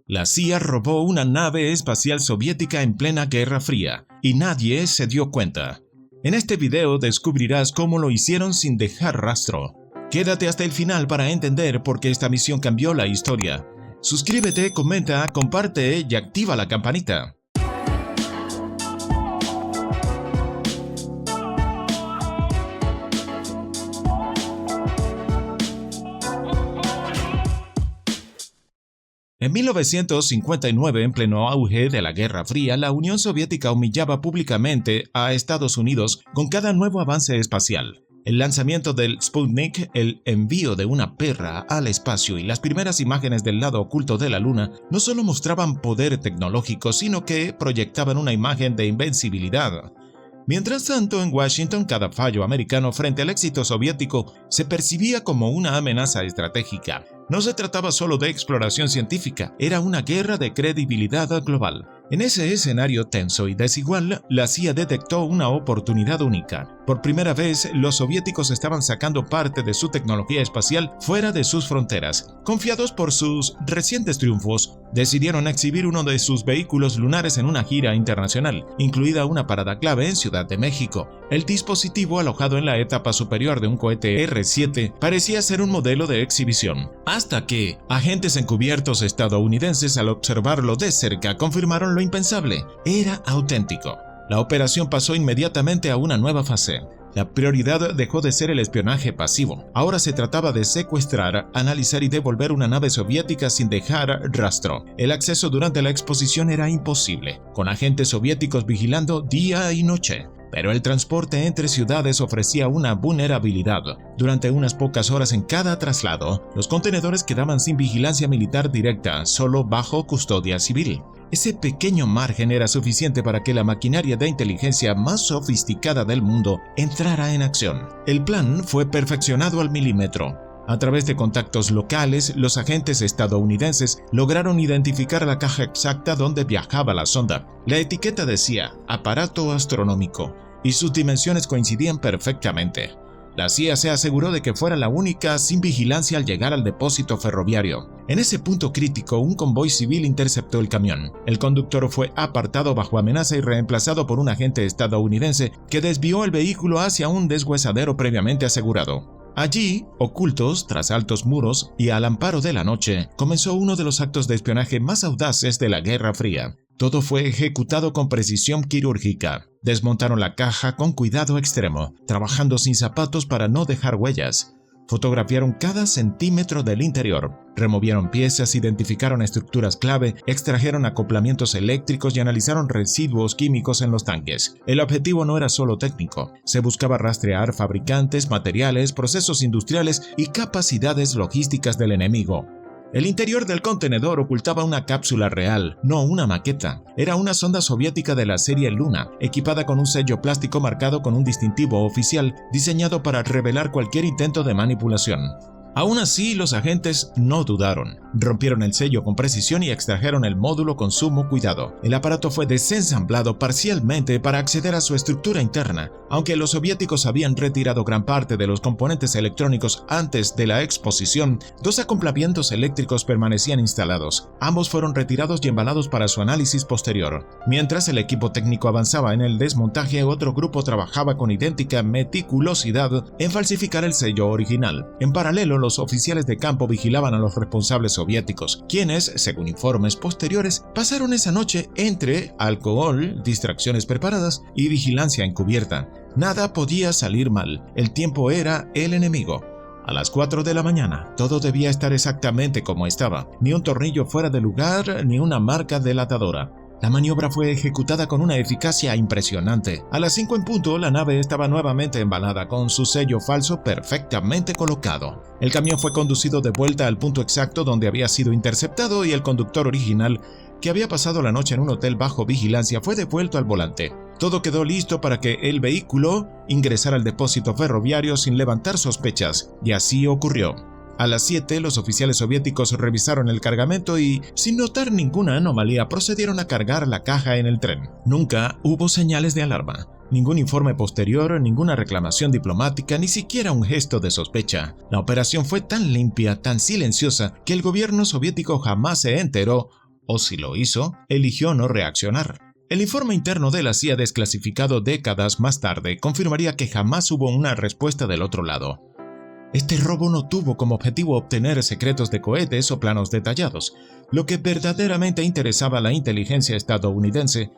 La CIA robó una nave espacial soviética en plena Guerra Fría, y nadie se dio cuenta. En este video descubrirás cómo lo hicieron sin dejar rastro. Quédate hasta el final para entender por qué esta misión cambió la historia. Suscríbete, comenta, comparte y activa la campanita. En 1959, en pleno auge de la Guerra Fría, la Unión Soviética humillaba públicamente a Estados Unidos con cada nuevo avance espacial. El lanzamiento del Sputnik, el envío de una perra al espacio y las primeras imágenes del lado oculto de la Luna no solo mostraban poder tecnológico, sino que proyectaban una imagen de invencibilidad. Mientras tanto, en Washington, cada fallo americano frente al éxito soviético se percibía como una amenaza estratégica. No se trataba solo de exploración científica, era una guerra de credibilidad global. En ese escenario tenso y desigual, la CIA detectó una oportunidad única. Por primera vez, los soviéticos estaban sacando parte de su tecnología espacial fuera de sus fronteras. Confiados por sus recientes triunfos, decidieron exhibir uno de sus vehículos lunares en una gira internacional, incluida una parada clave en Ciudad de México. El dispositivo, alojado en la etapa superior de un cohete R-7, parecía ser un modelo de exhibición. Hasta que agentes encubiertos estadounidenses, al observarlo de cerca, confirmaron lo impensable: era auténtico. La operación pasó inmediatamente a una nueva fase. La prioridad dejó de ser el espionaje pasivo. Ahora se trataba de secuestrar, analizar y devolver una nave soviética sin dejar rastro. El acceso durante la exposición era imposible, con agentes soviéticos vigilando día y noche. Pero el transporte entre ciudades ofrecía una vulnerabilidad. Durante unas pocas horas en cada traslado, los contenedores quedaban sin vigilancia militar directa, solo bajo custodia civil. Ese pequeño margen era suficiente para que la maquinaria de inteligencia más sofisticada del mundo entrara en acción. El plan fue perfeccionado al milímetro. A través de contactos locales, los agentes estadounidenses lograron identificar la caja exacta donde viajaba la sonda. La etiqueta decía «aparato astronómico» y sus dimensiones coincidían perfectamente. La CIA se aseguró de que fuera la única sin vigilancia al llegar al depósito ferroviario. En ese punto crítico, un convoy civil interceptó el camión. El conductor fue apartado bajo amenaza y reemplazado por un agente estadounidense que desvió el vehículo hacia un deshuesadero previamente asegurado. Allí, ocultos tras altos muros y al amparo de la noche, comenzó uno de los actos de espionaje más audaces de la Guerra Fría. Todo fue ejecutado con precisión quirúrgica. Desmontaron la caja con cuidado extremo, trabajando sin zapatos para no dejar huellas. Fotografiaron cada centímetro del interior, removieron piezas, identificaron estructuras clave, extrajeron acoplamientos eléctricos y analizaron residuos químicos en los tanques. El objetivo no era solo técnico, se buscaba rastrear fabricantes, materiales, procesos industriales y capacidades logísticas del enemigo. El interior del contenedor ocultaba una cápsula real, no una maqueta. Era una sonda soviética de la serie Luna, equipada con un sello plástico marcado con un distintivo oficial diseñado para revelar cualquier intento de manipulación. Aún así, los agentes no dudaron. Rompieron el sello con precisión y extrajeron el módulo con sumo cuidado. El aparato fue desensamblado parcialmente para acceder a su estructura interna. Aunque los soviéticos habían retirado gran parte de los componentes electrónicos antes de la exposición, dos acoplamientos eléctricos permanecían instalados. Ambos fueron retirados y embalados para su análisis posterior. Mientras el equipo técnico avanzaba en el desmontaje, otro grupo trabajaba con idéntica meticulosidad en falsificar el sello original. En paralelo, los oficiales de campo vigilaban a los responsables soviéticos, quienes, según informes posteriores, pasaron esa noche entre alcohol, distracciones preparadas y vigilancia encubierta. Nada podía salir mal, el tiempo era el enemigo. A las 4 de la mañana, todo debía estar exactamente como estaba, ni un tornillo fuera de lugar, ni una marca delatadora. La maniobra fue ejecutada con una eficacia impresionante. A las 5 en punto, la nave estaba nuevamente embalada con su sello falso perfectamente colocado. El camión fue conducido de vuelta al punto exacto donde había sido interceptado y el conductor original, que había pasado la noche en un hotel bajo vigilancia, fue devuelto al volante. Todo quedó listo para que el vehículo ingresara al depósito ferroviario sin levantar sospechas, y así ocurrió. A las 7, los oficiales soviéticos revisaron el cargamento y, sin notar ninguna anomalía, procedieron a cargar la caja en el tren. Nunca hubo señales de alarma. Ningún informe posterior, ninguna reclamación diplomática, ni siquiera un gesto de sospecha. La operación fue tan limpia, tan silenciosa, que el gobierno soviético jamás se enteró, o si lo hizo, eligió no reaccionar. El informe interno de la CIA, desclasificado décadas más tarde, confirmaría que jamás hubo una respuesta del otro lado. Este robo no tuvo como objetivo obtener secretos de cohetes o planos detallados. Lo que verdaderamente interesaba a la inteligencia estadounidense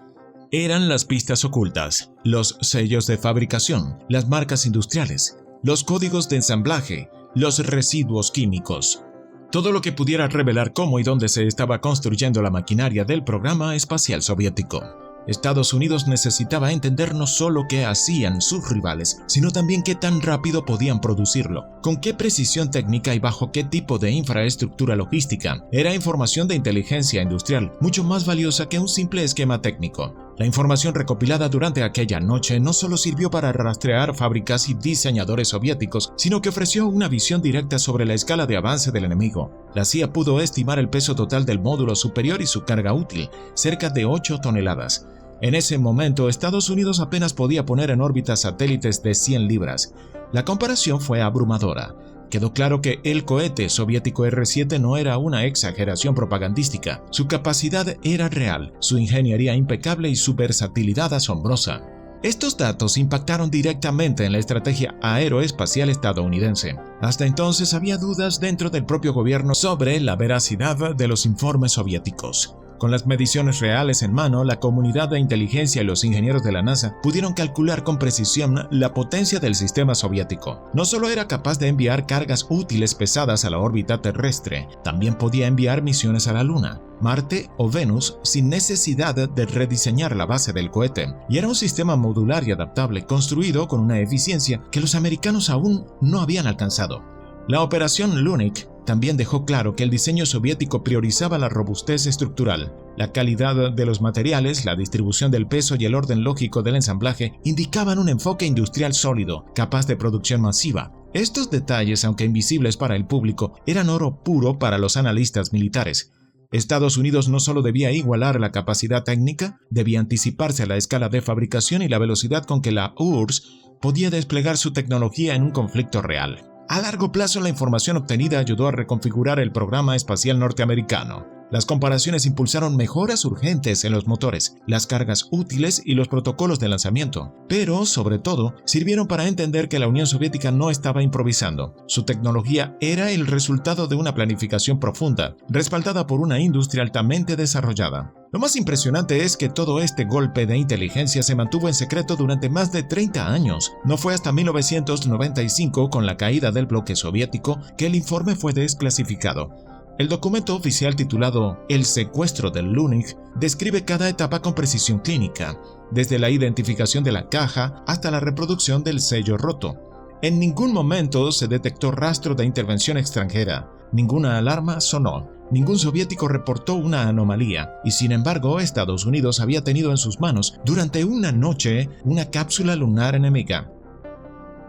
eran las pistas ocultas, los sellos de fabricación, las marcas industriales, los códigos de ensamblaje, los residuos químicos. Todo lo que pudiera revelar cómo y dónde se estaba construyendo la maquinaria del programa espacial soviético. Estados Unidos necesitaba entender no solo qué hacían sus rivales, sino también qué tan rápido podían producirlo, con qué precisión técnica y bajo qué tipo de infraestructura logística. Era información de inteligencia industrial, mucho más valiosa que un simple esquema técnico. La información recopilada durante aquella noche no solo sirvió para rastrear fábricas y diseñadores soviéticos, sino que ofreció una visión directa sobre la escala de avance del enemigo. La CIA pudo estimar el peso total del módulo superior y su carga útil, cerca de 8 toneladas. En ese momento, Estados Unidos apenas podía poner en órbita satélites de 100 libras. La comparación fue abrumadora. Quedó claro que el cohete soviético R-7 no era una exageración propagandística. Su capacidad era real, su ingeniería impecable y su versatilidad asombrosa. Estos datos impactaron directamente en la estrategia aeroespacial estadounidense. Hasta entonces había dudas dentro del propio gobierno sobre la veracidad de los informes soviéticos. Con las mediciones reales en mano, la comunidad de inteligencia y los ingenieros de la NASA pudieron calcular con precisión la potencia del sistema soviético. No solo era capaz de enviar cargas útiles pesadas a la órbita terrestre, también podía enviar misiones a la Luna, Marte o Venus sin necesidad de rediseñar la base del cohete. Y era un sistema modular y adaptable, construido con una eficiencia que los americanos aún no habían alcanzado. La operación Lunik también dejó claro que el diseño soviético priorizaba la robustez estructural. La calidad de los materiales, la distribución del peso y el orden lógico del ensamblaje indicaban un enfoque industrial sólido, capaz de producción masiva. Estos detalles, aunque invisibles para el público, eran oro puro para los analistas militares. Estados Unidos no solo debía igualar la capacidad técnica, debía anticiparse a la escala de fabricación y la velocidad con que la URSS podía desplegar su tecnología en un conflicto real. A largo plazo, la información obtenida ayudó a reconfigurar el programa espacial norteamericano. Las comparaciones impulsaron mejoras urgentes en los motores, las cargas útiles y los protocolos de lanzamiento, pero, sobre todo, sirvieron para entender que la Unión Soviética no estaba improvisando. Su tecnología era el resultado de una planificación profunda, respaldada por una industria altamente desarrollada. Lo más impresionante es que todo este golpe de inteligencia se mantuvo en secreto durante más de 30 años. No fue hasta 1995, con la caída del bloque soviético, que el informe fue desclasificado. El documento oficial titulado El secuestro del Lunik describe cada etapa con precisión clínica, desde la identificación de la caja hasta la reproducción del sello roto. En ningún momento se detectó rastro de intervención extranjera, ninguna alarma sonó, ningún soviético reportó una anomalía, y sin embargo Estados Unidos había tenido en sus manos durante una noche una cápsula lunar enemiga.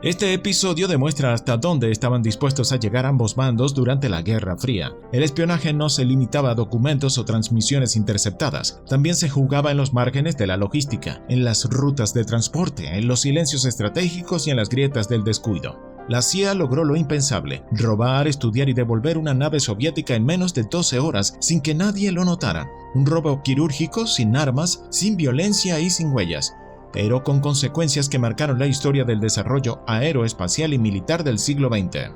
Este episodio demuestra hasta dónde estaban dispuestos a llegar ambos bandos durante la Guerra Fría. El espionaje no se limitaba a documentos o transmisiones interceptadas, también se jugaba en los márgenes de la logística, en las rutas de transporte, en los silencios estratégicos y en las grietas del descuido. La CIA logró lo impensable: robar, estudiar y devolver una nave soviética en menos de 12 horas sin que nadie lo notara. Un robo quirúrgico, sin armas, sin violencia y sin huellas, pero con consecuencias que marcaron la historia del desarrollo aeroespacial y militar del siglo XX.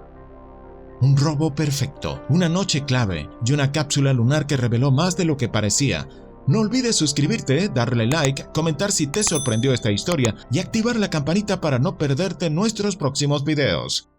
Un robo perfecto, una noche clave y una cápsula lunar que reveló más de lo que parecía. No olvides suscribirte, darle like, comentar si te sorprendió esta historia y activar la campanita para no perderte nuestros próximos videos.